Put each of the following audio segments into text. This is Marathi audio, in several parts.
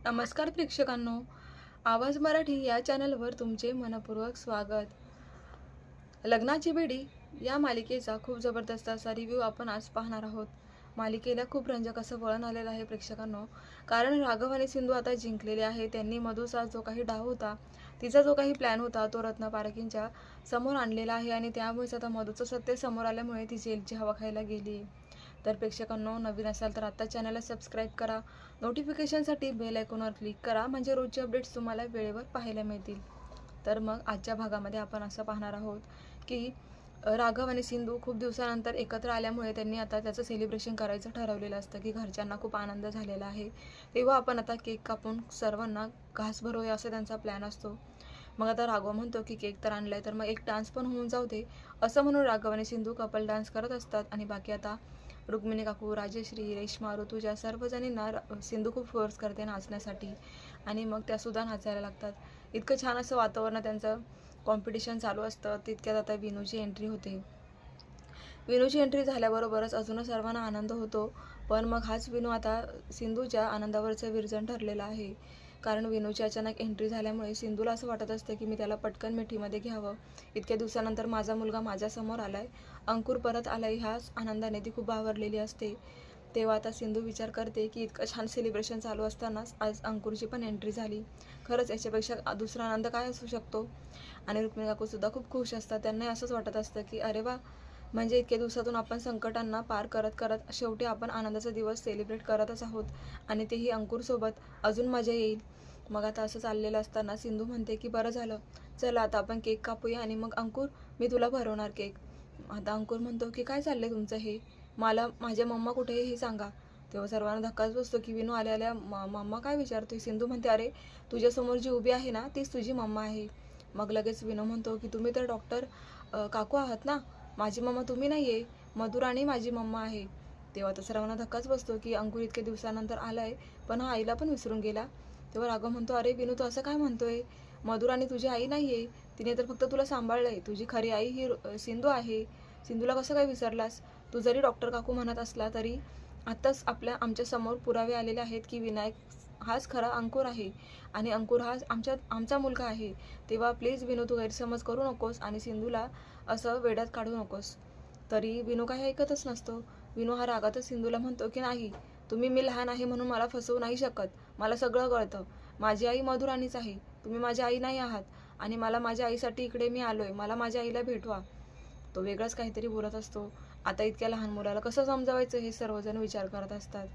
नमस्कार प्रेक्षकांनो, आवाज मराठी या चॅनलवर तुमचे मनपूर्वक स्वागत. लग्नाची बेडी या मालिकेचा खूप जबरदस्त असा रिव्ह्यू आपण आज पाहणार आहोत. मालिकेला खूप रंजक असं वळण आलेलं आहे प्रेक्षकांनो, कारण राघव आणि सिंधू आता जिंकलेले आहे. त्यांनी मधूचा जो काही डाव होता, तिचा जो काही प्लॅन होता, तो रत्ना पारखींच्या समोर आणलेला आहे आणि त्यामुळेच आता मधूचं सत्य समोर आल्यामुळे ती जेलची हवा खायला गेली. तर प्रेक्षकांनो, नवीन असाल तर आत्ता चॅनलला सबस्क्राईब करा, नोटिफिकेशनसाठी बेल आयकॉनवर क्लिक करा, म्हणजे रोजचे अपडेट्स तुम्हाला वेळेवर पाहायला मिळतील. तर मग आजच्या भागामध्ये आपण असं पाहणार आहोत की राघव आणि सिंधू खूप दिवसानंतर एकत्र आल्यामुळे त्यांनी आता त्याचं सेलिब्रेशन करायचं ठरवलेलं असतं की घरच्यांना खूप आनंद झालेला आहे. तेव्हा आपण आता केक कापून सर्वांना घास भरूया असा त्यांचा प्लॅन असतो. मग आता राघव म्हणतो की केक तर आणलाय, तर मग एक डान्स पण होऊन जाऊ दे, असं म्हणून राघव आणि सिंधू कपल डान्स करत असतात. आणि बाकी आता रुक्मिणी काकू, राजश्री, रेश्मा, ऋतुजा सर्वजणींना सिंधू खूप फोर्स करते नाचण्यासाठी आणि मग त्यासुद्धा नाचायला लागतात. इतकं छान असं वातावरण त्यांचं कॉम्पिटिशन चालू असतं. तितक्यात आता विनूची एंट्री होते. विनूची एंट्री झाल्याबरोबरच अजून सर्वांना आनंद होतो, पण मग हाच विनू आता सिंधूच्या आनंदावरचं विरजण ठरलेला आहे. कारण विनूची अचानक एंट्री झाल्यामुळे सिंधूला असं वाटत असतं की मी त्याला पटकन मिठीमध्ये घ्यावं. इतक्या दिवसानंतर माझा मुलगा माझ्यासमोर आलाय, अंकुर परत आलाय, ह्याच आनंदाने ती खूप आवरलेली असते. तेव्हा आता सिंधू विचार करते की इतकं छान सेलिब्रेशन चालू असतानाच आज अंकुरची पण एंट्री झाली. खरंच याच्यापेक्षा दुसरा आनंद काय असू शकतो. आणि रुक्मिणी काकूसुद्धा खूप खुश असतात. त्यांना असंच वाटत असतं की अरे वा, म्हणजे इतक्या दिवसातून आपण संकटांना पार करत करत शेवटी आपण आनंदाचा दिवस सेलिब्रेट करतच आहोत आणि तेही अंकुरसोबत अजून मजा येईल. मग आता असं चाललेलं असताना सिंधू म्हणते की बरं झालं, चला आता आपण केक कापूया आणि मग अंकुर, मी तुला भरवणार केक. आता अंकुर म्हणतो की काय चाललंय तुमचं हे, मला माझ्या मम्मा कुठे आहे हे सांगा. तेव्हा सर्वांना धक्काच बसतो की विनू आल्या आल्या मम्मा काय विचारतोय. सिंधू म्हणते अरे, तुझ्यासमोर जी उभी आहे ना, तीच तुझी मम्मा आहे. मग लगेच विनू म्हणतो की तुम्ही तर डॉक्टर काकू आहात ना, माझी मम्मा तुम्ही नाही आहे, मधुराणी माझी मम्मा आहे. तेव्हा तर सर्वांना धक्काच बसतो की अंकुर इतक्या दिवसानंतर आलाय, पण हा आईला पण विसरून गेला. तेव्हा राघव म्हणतो अरे विनू, तू असं काय म्हणतोय, मधुराणी तुझी आई नाही आहे, तिने तर फक्त तुला सांभाळलंय, तुझी खरी आई ही सिंधू आहे. सिंधूला कसं काय विसरलास. तू जरी डॉक्टर काकू म्हणत असला तरी आत्ताच आमच्या समोर पुरावे आलेले आहेत की विनायक हाच खरा अंकुर आहे आणि अंकुर हा आमचा मुलगा आहे. तेव्हा प्लीज विनू, तू गैरसमज करू नकोस आणि सिंधूला असं वेड्यात काढू नकोस. तरी विनू काही ऐकतच नसतो. विनू हा रागातच सिंधूला म्हणतो की नाही, मी लहान आहे म्हणून मला फसवू नाही शकत, मला सगळं कळतं. माझी आई मधुराणीच आहे, तुम्ही माझी आई नाही आहात आणि मला माझ्या आईसाठी इकडे मी आलोय, मला माझ्या आईला भेटवा. तो वेगळंच काहीतरी बोलत असतो. आता इतक्या लहान मुलाला कसं समजावायचं हे सर्वजण विचार करत असतात.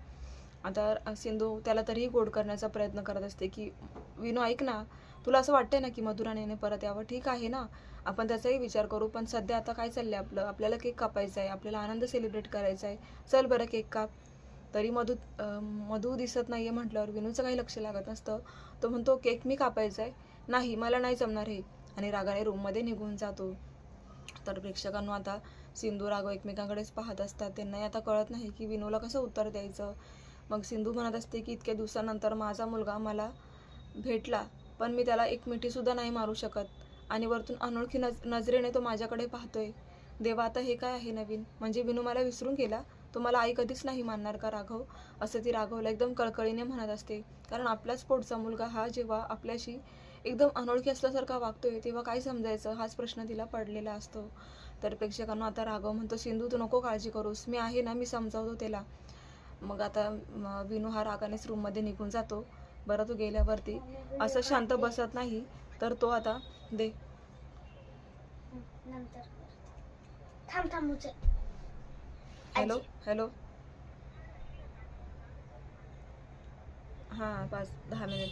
आता सिंधू त्याला तरीही गोड करण्याचा प्रयत्न करत असते की विनू ऐक ना, तुला असं वाटतंय ना की मधुराणीने परत यावं, ठीक आहे ना, आपण त्याचाही विचार करू, पण सध्या आता काय चाललंय आपल्याला केक कापायचा आहे, आपल्याला आनंद सेलिब्रेट करायचा आहे, चल बरं केक काप. तरी मधू दिसत नाहीये म्हटल्यावर विनूचं काही लक्ष लागत नसतं. तो म्हणतो केक मी कापायचा आहे, नाही मला नाही जमणार हे, आणि रागाने रूममध्ये निघून जातो. तर प्रेक्षकांना आता सिंधू राघव एकमेकांकडेच पाहत असतात. त्यांनाही आता कळत नाही की विनूला कसं उत्तर द्यायचं. मग सिंधू म्हणत असते की इतक्या दिवसानंतर माझा मुलगा मला भेटला, पण मी त्याला एक मिठीसुद्धा नाही मारू शकत आणि वरतून अनोळखी नजरेने तो माझ्याकडे पाहतोय. देवा, आता हे काय आहे नवीन, म्हणजे विनू मला विसरून गेला, तो मला आई कधीच नाही मानणार का राघव, असं ती राघवला एकदम कळकळीने म्हणत असते. कारण आपलाच पोटचा मुलगा हा जेव्हा आपल्याशी एकदम अनोळखी असल्यासारखा वागतोय तेव्हा काय समजायचं, हाच प्रश्न तिला पडलेला असतो. तर प्रेक्षकांना आता राघव म्हणतो सिंधू तू नको काळजी करूस, मी आहे ना, मी समजावतो त्याला. मग आता विनू हा रागानेच रूममध्ये निघून जातो. बरं, तो गेल्यावरती असं शांत बसत नाही, तर तो आता दे नंतर थांब हॅलो हॅलो हां 5-10 मिनिट.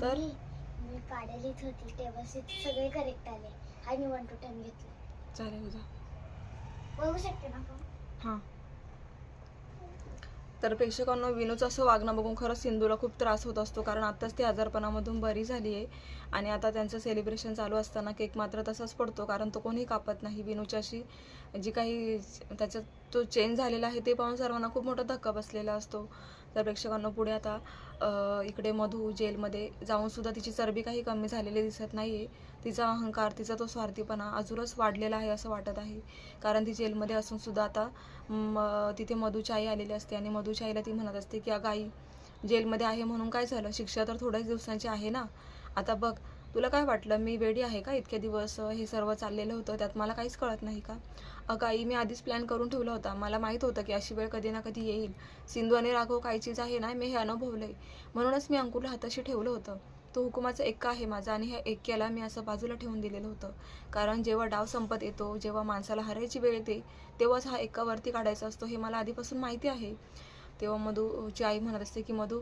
तर मी पाड्या लिहित होती तेव्हा सगळे करेक्ट आले आणि 1 to 10 घेतले. चालेल उद्या बघू शकते ना आपण. हां. तर प्रेक्षकांना विनूचं असं वागणं बघून खरंच सिंधूला खूप त्रास होत असतो, कारण आत्ताच ती आजारपणामधून बरी झाली आहे आणि आता त्यांचं सेलिब्रेशन चालू असताना केक मात्र तसाच पडतो, कारण तो कोणी कापत नाही. विनूच्या अशी जी काही त्याच्यात तो चेंज झालेला आहे ते पाहून सर्वांना खूप मोठा धक्का बसलेला असतो. तर प्रेक्षकांना पुढे आता इकडे मधू जेलमध्ये जाऊनसुद्धा तिची चरबी काही कमी झालेली दिसत नाही आहे. तिचा अहंकार, तिचा तो स्वार्थीपणा अजूनच वाढलेला आहे असं वाटत आहे. कारण ती जेलमध्ये असूनसुद्धा आता तिथे मधूची आई आलेली असते आणि मधूच्या आईला ती म्हणत असते की अगं आई, जेलमध्ये आहे म्हणून काय झालं, शिक्षा तर थोड्याच दिवसांची आहे ना. आता बघ, तुला काय वाटलं मी वेडी आहे का? इतके दिवस हे सर्व चाललेलं होतं, त्यात मला काहीच कळत नाही का? अगं आई, मी आधीच प्लॅन करून ठेवला होता. मला माहीत होतं की अशी वेळ कधी ना कधी येईल. सिंधू आणि राघव काय चीज आहे ना, मी हे अनुभवलंय. म्हणूनच मी अंकुरला हाताशी ठेवलं होतं. तो हुकुमाचा एक्का आहे माझा आणि ह्या एक्क्याला मी असं बाजूला ठेवून दिलेलं होतं. कारण जेव्हा डाव संपत येतो, जेव्हा माणसाला हरायची वेळ येते, तेव्हाच हा एक्का वरती काढायचा असतो हे मला आधीपासून माहिती आहे. तेव्हा मधूची आई म्हणत असते की मधू,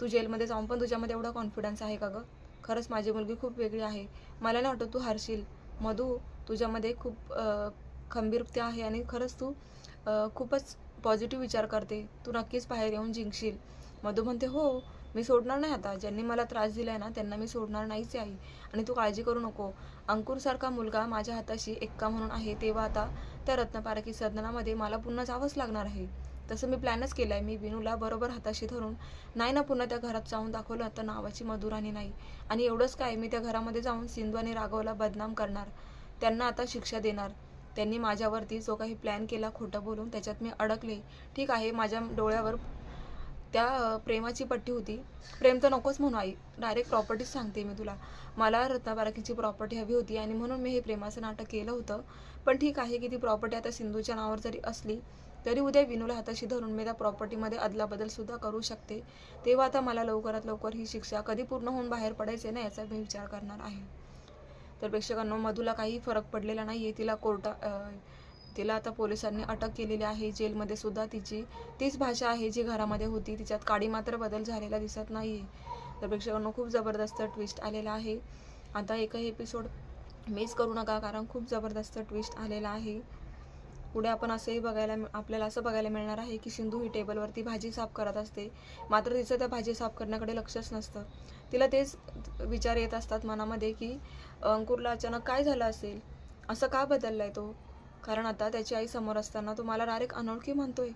तू जेलमध्ये जाऊन पण तुझ्यामध्ये एवढा कॉन्फिडन्स आहे का गं? खरंच माझी मुलगी खूप वेगळी आहे. मला नाही वाटत तू हारशील. मधू, तुझ्यामध्ये खूप खंबीरता आहे आणि खरंच तू खूपच पॉझिटिव्ह विचार करते. तू नक्कीच बाहेर येऊन जिंकशील. मधू म्हणते, हो, मी सोडणार नाही आता. ज्यांनी मला त्रास दिलाय ना, त्यांना मी सोडणार नाहीच आहे. आणि तू काळजी करू नको. अंकुरसारखा मुलगा माझ्या हाताशी एक्का म्हणून आहे, तेव्हा आता त्या रत्नपारखी सदनामध्ये मला पुन्हा जावंच लागणार आहे. तसं मी प्लॅनच केला आहे. मी विनूला बरोबर हाताशी धरून नाही ना पुन्हा त्या घरात जाऊन दाखवलं तर नावाची मधुराणी नाही. आणि एवढंच काय, मी त्या घरामध्ये जाऊन सिंधू आणि राघवला बदनाम करणार, त्यांना आता शिक्षा देणार. त्यांनी माझ्यावरती जो काही प्लॅन केला खोटं बोलून, त्याच्यात मी अडकले. ठीक आहे, माझ्या डोळ्यावर त्या प्रेमाची पट्टी होती. प्रेम तर नकोच म्हणू आई, डायरेक्ट प्रॉपर्टीच सांगते मी तुला. मला रत्नाबाराकीची प्रॉपर्टी हवी होती आणि म्हणून मी हे प्रेमाचं नाटक केलं होतं. पण ठीक आहे की ती प्रॉपर्टी आता सिंधूच्या नावावर जरी असली तरी उद्या विनूला हाताशी धरून मी त्या प्रॉपर्टीमध्ये अदलाबदलसुद्धा करू शकते. तेव्हा आता मला लवकरात लवकर ही शिक्षा कधी पूर्ण होऊन बाहेर पडायचे ना, याचा मी विचार करणार आहे. तर प्रेक्षकांनो, मधूला काही फरक पडलेला नाही आहे. तिला आता पोलिसांनी अटक केलेली आहे. जेलमध्ये सुद्धा तिची तीच भाषा आहे जी घरामध्ये होती. तिच्यात काडी मात्र बदल झालेला दिसत नाही आहे. तर प्रेक्षकांनो, खूप जबरदस्त ट्विस्ट आलेला आहे. आता एकही एपिसोड मिस करू नका, कारण खूप जबरदस्त ट्विस्ट आलेला आहे. पुढे आपण आपल्याला असं बघायला मिळणार आहे की सिंधू ही टेबलवरती भाजी साफ करत असते. मात्र तिचं त्या भाजी साफ करण्याकडे लक्षच नसतं. तिला तेच विचार येत असतात मनामध्ये की अंकुरला अचानक काय झालं असेल, असं का बदललाय तो? कारण आता त्याची आई समोर असताना तो मला डायरेक्ट अनोळखी म्हणतोय.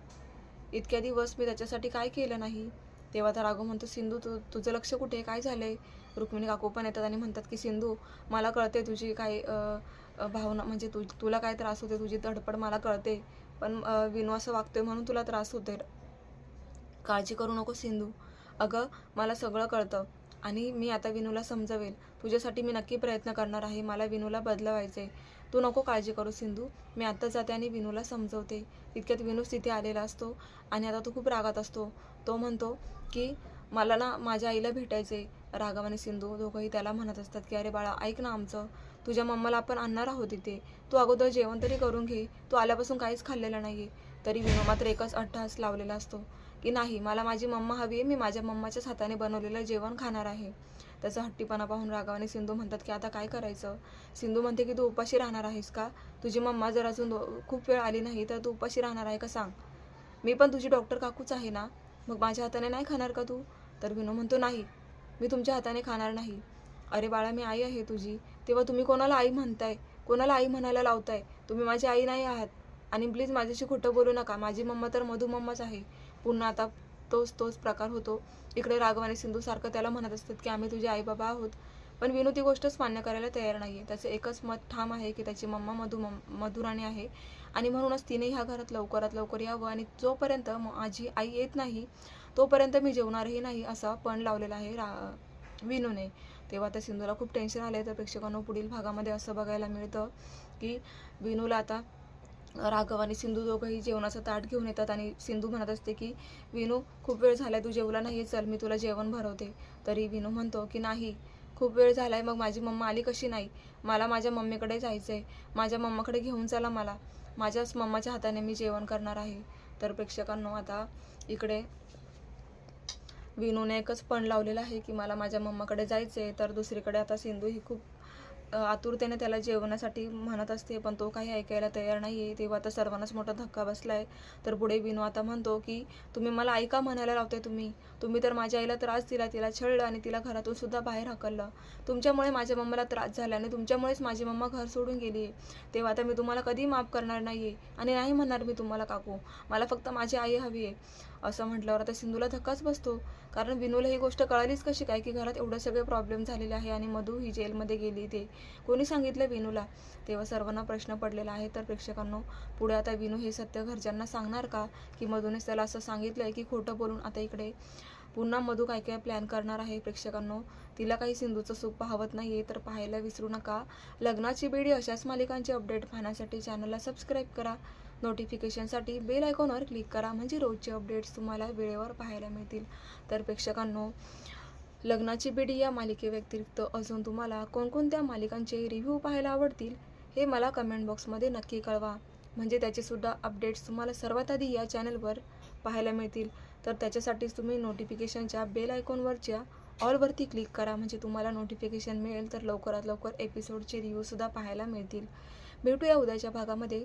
इतक्या दिवस मी त्याच्यासाठी काय केलं नाही. तेव्हा तर राघव म्हणतो, सिंधू तुझं लक्ष कुठे, काय झालंय? रुक्मिणी काकू पण येतात आणि म्हणतात की सिंधू, मला कळते तुझी काय भावना, म्हणजे तुला काय त्रास होते, तुझी धडपड मला कळते. पण विनू असं वागतोय म्हणून तुला त्रास होतोय. काळजी करू नको सिंधू. अगं, मला सगळं कळतं आणि मी आता विनूला समजवेल. तुझ्यासाठी मी नक्की प्रयत्न करणार आहे. मला विनूला बदलवायचे. तू नको काळजी करू सिंधू. मी आत्ता जाते आणि विनूला समजवते. इतक्यात विनूच तिथे आलेला असतो आणि आता तो खूप रागात असतो. तो म्हणतो की मला ना माझ्या आईला भेटायचे. राघव आणि सिंधू दोघंही त्याला म्हणत असतात की अरे बाळा, ऐक ना आमचं, तुझ्या मम्माला आपण आणणार आहोत इथे. तू अगोदर जेवण तरी करून घे. तू आल्यापासून काहीच खाल्लेलं नाही आहे. तरी विनू मात्र एकच अट्टहास लावलेला असतो की नाही, मला माझी मम्मा हवी आहे. मी माझ्या मम्माच्याच हाताने बनवलेलं जेवण खाणार आहे. त्याचा हट्टीपणा पाहून राघव आणि सिंधू म्हणतात की आता काय करायचं? सिंधू म्हणते की तू उपाशी राहणार आहेस का? तुझी मम्मा जर अजून खूप वेळ आली नाही तर तू उपाशी राहणार आहे का सांग? मी पण तुझी डॉक्टर काकूच आहे ना, मग माझ्या हाताने नाही खाणार का तू? तर विनू म्हणतो, नाही, मी तुमच्या हाताने खाणार नाही. अरे बाळा, मी आई आहे तुझी. तेव्हा तुम्ही कोणाला आई म्हणताय? कोणाला आई म्हणायला लावताय? तुम्ही माझी आई नाही आहात. आणि प्लीज माझ्याशी खोटं बोलू नका. माझी मम्मा तर मधू मम्माच आहे. पुन्हा आता तोच प्रकार होतो. इकडे राघव आणि सिंधू सारखं त्याला म्हणत असतात की आम्ही तुझे आई बाबा आहोत. पण विनू ती गोष्टच मान्य करायला तयार नाही आहे. त्याचं एकच मत ठाम आहे की त्याची मम्मा मधुराणी आहे आणि म्हणूनच तिने ह्या घरात लवकरात लवकर यावं आणि जोपर्यंत माझी आई येत नाही तोपर्यंत मी जेवणारही नाही, असा पण लावलेला आहे विनूने. तेव्हा त्या सिंधूला खूप टेन्शन आलं आहे. तर प्रेक्षकांनो, पुढील भागामध्ये असं बघायला मिळतं की विनूला आता राघव आणि सिंधू दोघंही जेवणाचं ताट घेऊन येतात आणि सिंधू म्हणत असते की विनू, खूप वेळ झालाय, तू जेवला नाही, चल मी तुला जेवण भरवते. तरी विनू म्हणतो की नाही, खूप वेळ झालाय, मग माझी मम्मा आली कशी नाही? मला माझ्या मम्मीकडे जायचंय. माझ्या मम्माकडे घेऊन चला मला. माझ्याच मम्माच्या हाताने मी जेवण करणार आहे. तर प्रेक्षकांनो, आता इकडे विनूने एकच पण लावलेला आहे की मला माझ्या मम्माकडे जायचंय. तर दुसरीकडे आता सिंधू ही खूप आतुरतेने त्याला जेवणासाठी म्हणत असते, पण तो काही ऐकायला तयार नाही आहे. तेव्हा आता सर्वांनाच मोठा धक्का बसलाय. तर पुढे विनू आता म्हणतो की तुम्ही मला आई का म्हणायला लावते? तुम्ही तर माझ्या आईला त्रास दिला, तिला छळलं आणि तिला घरातून सुद्धा बाहेर हाकललं. तुमच्यामुळे माझ्या मम्माला त्रास झाला आणि तुमच्यामुळेच माझी मम्मा घर सोडून गेली आहे. तेव्हा आता मी तुम्हाला कधी माफ करणार नाही आहे आणि नाही म्हणणार मी तुम्हाला काकू. मला फक्त माझी आई हवी आहे. असं म्हटल्यावर आता सिंधूला धक्काच बसतो. कारण विनूला ही गोष्ट कळालीच कशी काय की घरात एवढे सगळे प्रॉब्लेम झालेले आहे आणि मधू ही जेलमध्ये गेली ते. कोणी सांगितलं विनूला? तेव्हा सर्वांना प्रश्न पडलेला आहे. तर प्रेक्षकांनो, पुढे आता विनू हे सत्य घरच्यांना सांगणार का, की मधूनच त्याला असं सांगितलंय, की खोटं बोलून आता इकडे पुन्हा मधू काय काय प्लॅन करणार आहे? प्रेक्षकांनो, तिला काही सिंधूचं सुख पाहवत नाहीये तर पाहायला विसरू नका. लग्नाची बेडी अशाच मालिकांचे अपडेट पाहण्यासाठी चॅनलला सबस्क्राईब करा. नोटिफिकेशनसाठी बेल आयकॉनवर क्लिक करा, म्हणजे रोजचे अपडेट्स तुम्हाला वेळेवर पाहायला मिळतील. तर प्रेक्षकांनो, लग्नाची बेडी या मालिकेव्यतिरिक्त अजून तुम्हाला कोणकोणत्या मालिकांचे रिव्ह्यू पाहायला आवडतील हे मला कमेंट बॉक्समध्ये नक्की कळवा, म्हणजे त्याचेसुद्धा अपडेट्स तुम्हाला सर्वात आधी या चॅनलवर पाहायला मिळतील. तर त्याच्यासाठीच तुम्ही नोटिफिकेशनच्या बेल आयकॉनवरच्या ऑलवरती क्लिक करा, म्हणजे तुम्हाला नोटिफिकेशन मिळेल तर लवकरात लवकर एपिसोडचे रिव्ह्यूसुद्धा पाहायला मिळतील. भेटूया उद्याच्या भागामध्ये.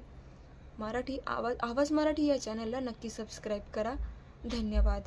आवाज मराठी या चॅनलला नक्की सबस्क्राईब करा. धन्यवाद.